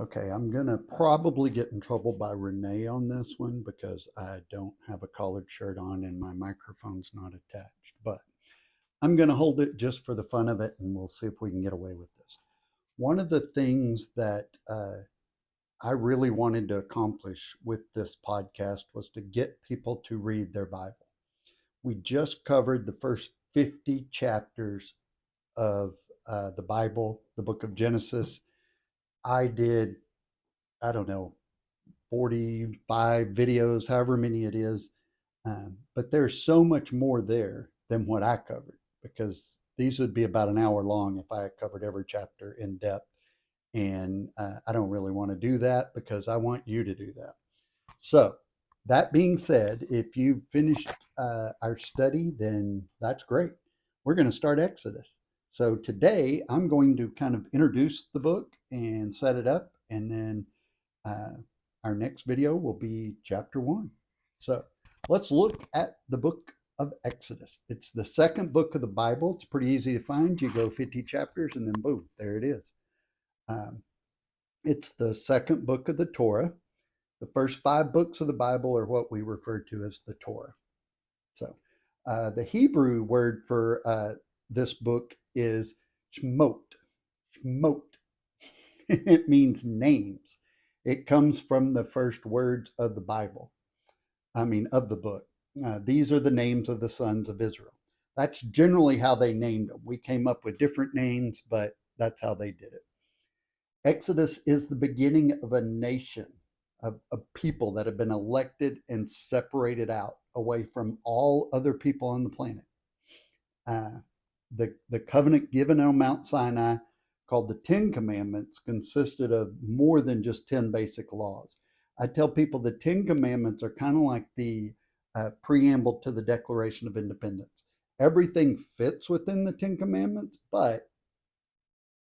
Okay, I'm gonna probably get in trouble by Renee on this one because I don't have a collared shirt on and my microphone's not attached. But I'm gonna hold it just for the fun of it, and we'll see if we can get away with this. One of the things that I really wanted to accomplish with this podcast was to get people to read their Bible. We just covered the first 50 chapters of the Bible, the book of Genesis. I did, I don't know, 45 videos, however many it is. But there's so much more there than what I covered because these would be about an hour long if I covered every chapter in depth. And I don't really want to do that because I want you to do that. So, that being said, if you've finished our study, then that's great. We're going to start Exodus. So, today I'm going to kind of introduce the book and set it up, and then uh, our next video will be chapter 1. So, let's look at the book of Exodus. It's the second book of the Bible. It's pretty easy to find. You go 50 chapters, and then boom, there it is. Um, it's the second book of the Torah. The first 5 books of the Bible are what we refer to as the Torah. So, the Hebrew word for this book is shmot. Shmot. It means names. It comes from the first words of the Bible. I mean, of the book. These are the names of the sons of Israel. That's generally how they named them. We came up with different names, but that's how they did it. Exodus is the beginning of a nation of people that have been elected and separated out away from all other people on the planet. Uh, the covenant given on Mount Sinai, called the Ten Commandments, consisted of more than just 10 basic laws. I tell people the Ten Commandments are kind of like the preamble to the Declaration of Independence. Everything fits within the Ten Commandments, but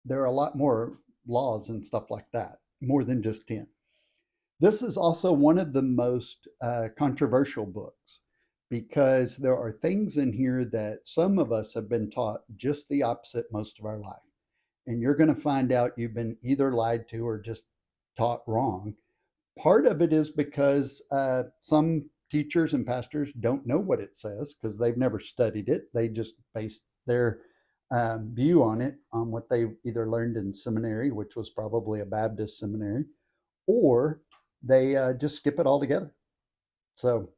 there are a lot more laws and stuff like that, more than just 10. This is also one of the most controversial books because there are things in here that some of us have been taught just the opposite most of our life. And you're going to find out you've been either lied to or just taught wrong. Part of it is because some teachers and pastors don't know what it says because they've never studied it. They just base their view on it on what they either learned in seminary, which was probably a Baptist seminary, or they just skip it altogether. So,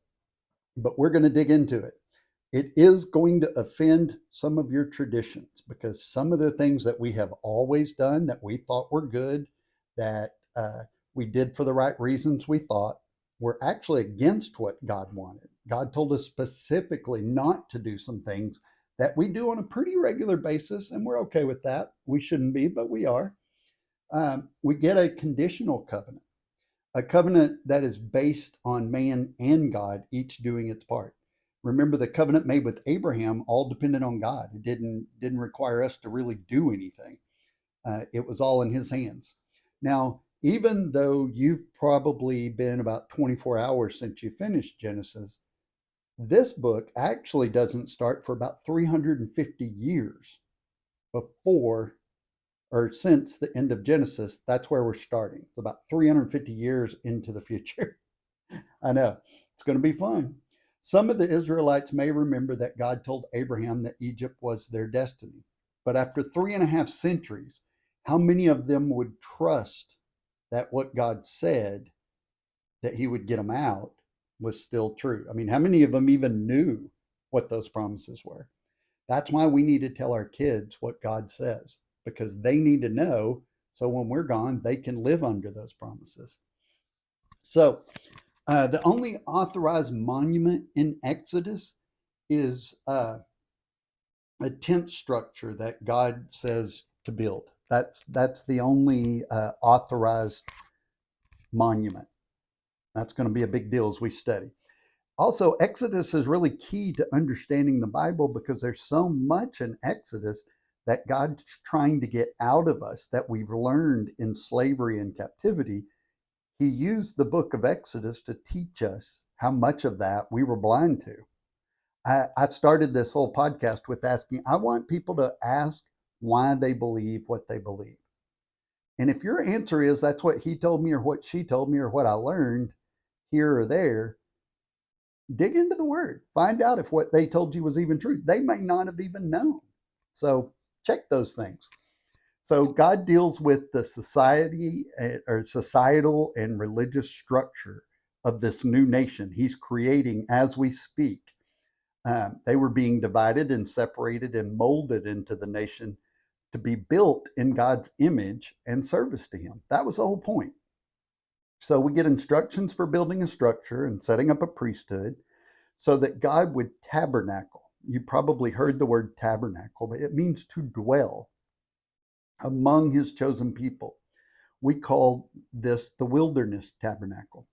but we're going to dig into it. It is going to offend some of your traditions because some of the things that we have always done that we thought were good, that we did for the right reasons, we thought were actually against what God wanted. God told us specifically not to do some things that we do on a pretty regular basis, and we're okay with that. We shouldn't be, but we are. We get a conditional covenant, a covenant that is based on man and God, each doing its part. Remember, the covenant made with Abraham all depended on God. It didn't require us to really do anything. It was all in His hands. Now, even though you've probably been about 24 hours since you finished Genesis, this book actually doesn't start for about 350 years before or since the end of Genesis. That's where we're starting. It's about 350 years into the future. I know. It's going to be fun. Some of the Israelites may remember that God told Abraham that Egypt was their destiny. But after 3.5 centuries, how many of them would trust that what God said, that He would get them out, was still true? I mean, how many of them even knew what those promises were? That's why we need to tell our kids what God says, because they need to know so when we're gone, they can live under those promises. So, the only authorized monument in Exodus is a tent structure that God says to build. That's the only authorized monument. That's going to be a big deal as we study. Also, Exodus is really key to understanding the Bible because there's so much in Exodus that God's trying to get out of us that we've learned in slavery and captivity. He used the book of Exodus to teach us how much of that we were blind to. I started this whole podcast with asking, I want people to ask why they believe what they believe. And if your answer is that's what he told me or what she told me or what I learned here or there, dig into the word. Find out if what they told you was even true. They may not have even known. So check those things. So God deals with the society or societal and religious structure of this new nation He's creating as we speak. They were being divided and separated and molded into the nation to be built in God's image and service to Him. That was the whole point. So we get instructions for building a structure and setting up a priesthood so that God would tabernacle. You probably heard the word tabernacle, but it means to dwell among His chosen people. We call this the wilderness tabernacle.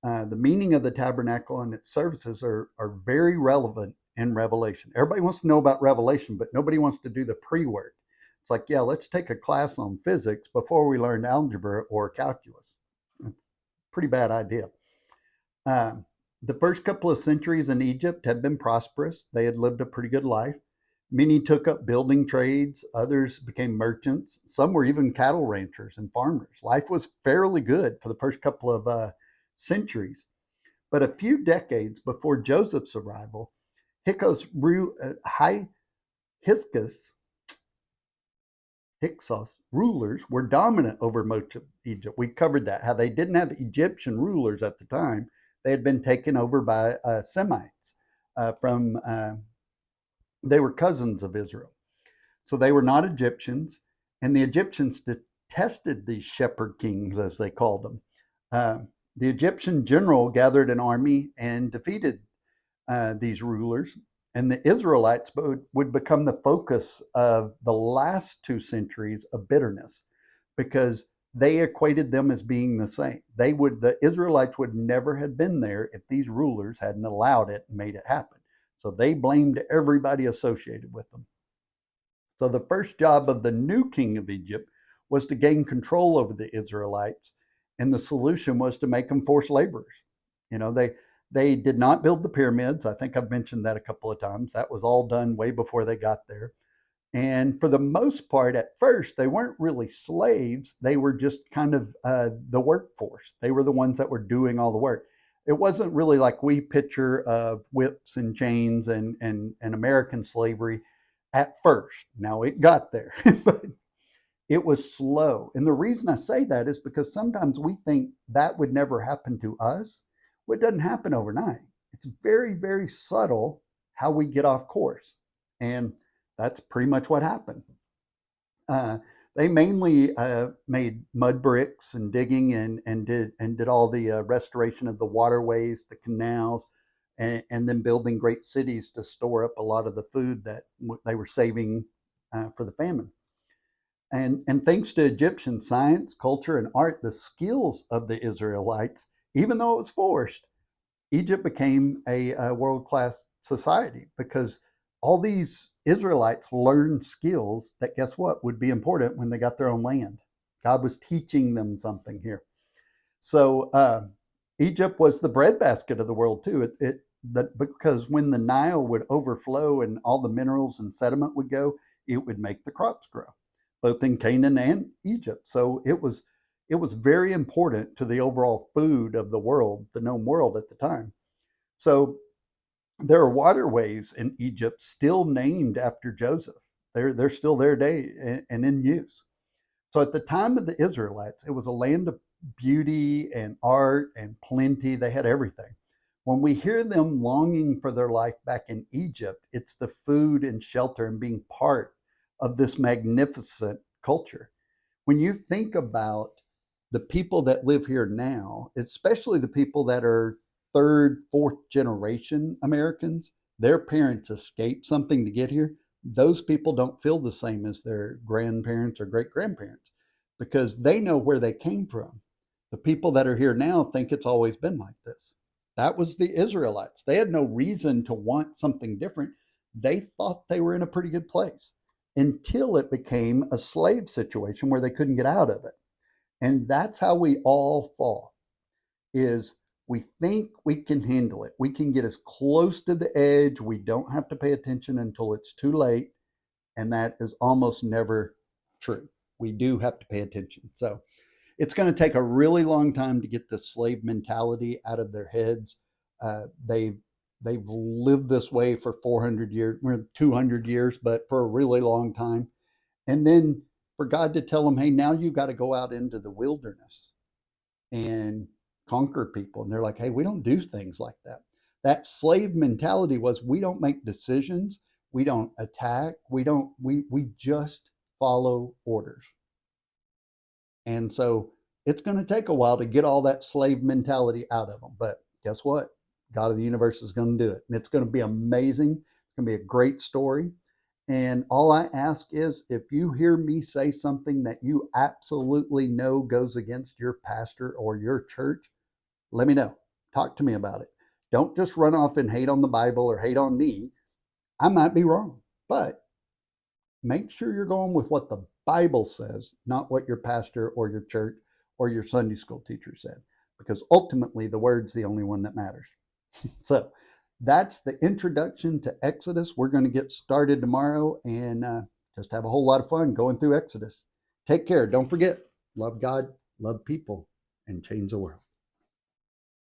The meaning of the tabernacle and its services are very relevant in Revelation. Everybody wants to know about Revelation, but nobody wants to do the pre-work. It's like, yeah, let's take a class on physics before we learn algebra or calculus. It's a pretty bad idea. The first couple of centuries in Egypt had been prosperous. They had lived a pretty good life. Many took up building trades, others became merchants, some were even cattle ranchers and farmers. Life was fairly good for the first couple of centuries. But a few decades before Joseph's arrival, Hyksos rulers were dominant over much of Egypt. We covered that, how they didn't have Egyptian rulers at the time. They had been taken over by Semites they were cousins of Israel. So they were not Egyptians, and the Egyptians detested these shepherd kings, as they called them. The Egyptian general gathered an army and defeated these rulers, and the Israelites would become the focus of the last 2 centuries of bitterness because they equated them as being the same. The Israelites would never have been there if these rulers hadn't allowed it and made it happen. So they blamed everybody associated with them. So the first job of the new king of Egypt was to gain control over the Israelites, and the solution was to make them forced laborers. You know, they did not build the pyramids. I think I've mentioned that a couple of times. That was all done way before they got there. And for the most part, at first, they weren't really slaves. They were just kind of the workforce. They were the ones that were doing all the work. It wasn't really like we picture of whips and chains and American slavery at first. Now it got there, but it was slow. And the reason I say that is because sometimes we think that would never happen to us. Well, it doesn't happen overnight. It's very, very subtle how we get off course. And that's pretty much what happened. They mainly made mud bricks and digging and did all the restoration of the waterways, the canals, and then building great cities to store up a lot of the food that they were saving for the famine. And thanks to Egyptian science, culture, and art, the skills of the Israelites, even though it was forced, Egypt became a world-class society because all these Israelites learned skills that, guess what, would be important when they got their own land. God was teaching them something here. So Egypt was the breadbasket of the world too. Because when the Nile would overflow and all the minerals and sediment would go, it would make the crops grow, both in Canaan and Egypt. So it was very important to the overall food of the world, the known world at the time. So there are waterways in Egypt still named after Joseph. They're still there today and in use. So at the time of the Israelites, it was a land of beauty and art and plenty. They had everything. When we hear them longing for their life back in Egypt, it's the food and shelter and being part of this magnificent culture. When you think about the people that live here now, especially the people that are 3rd, 4th generation Americans, their parents escaped something to get here. Those people don't feel the same as their grandparents or great grandparents because they know where they came from. The people that are here now think it's always been like this. That was the Israelites. They had no reason to want something different. They thought they were in a pretty good place until it became a slave situation where they couldn't get out of it. And that's how we all fall, is we think we can handle it. We can get as close to the edge. We don't have to pay attention until it's too late. And that is almost never true. we do have to pay attention. So it's going to take a really long time to get the slave mentality out of their heads. They've lived this way for 400 years, 200 years, but for a really long time. And then for God to tell them, hey, now you got to go out into the wilderness and conquer people. And they're like, hey, we don't do things like that. That slave mentality was, we don't make decisions, we don't attack, we just follow orders. And so it's going to take a while to get all that slave mentality out of them. But guess what? God of the universe is going to do it. And it's going to be amazing. It's going to be a great story. And all I ask is, if you hear me say something that you absolutely know goes against your pastor or your church, let me know. Talk to me about it. Don't just run off and hate on the Bible or hate on me. I might be wrong, but make sure you're going with what the Bible says, not what your pastor or your church or your Sunday school teacher said, because ultimately the word's the only one that matters. So that's the introduction to Exodus. We're going to get started tomorrow and just have a whole lot of fun going through Exodus. Take care. Don't forget, love God, love people, and change the world.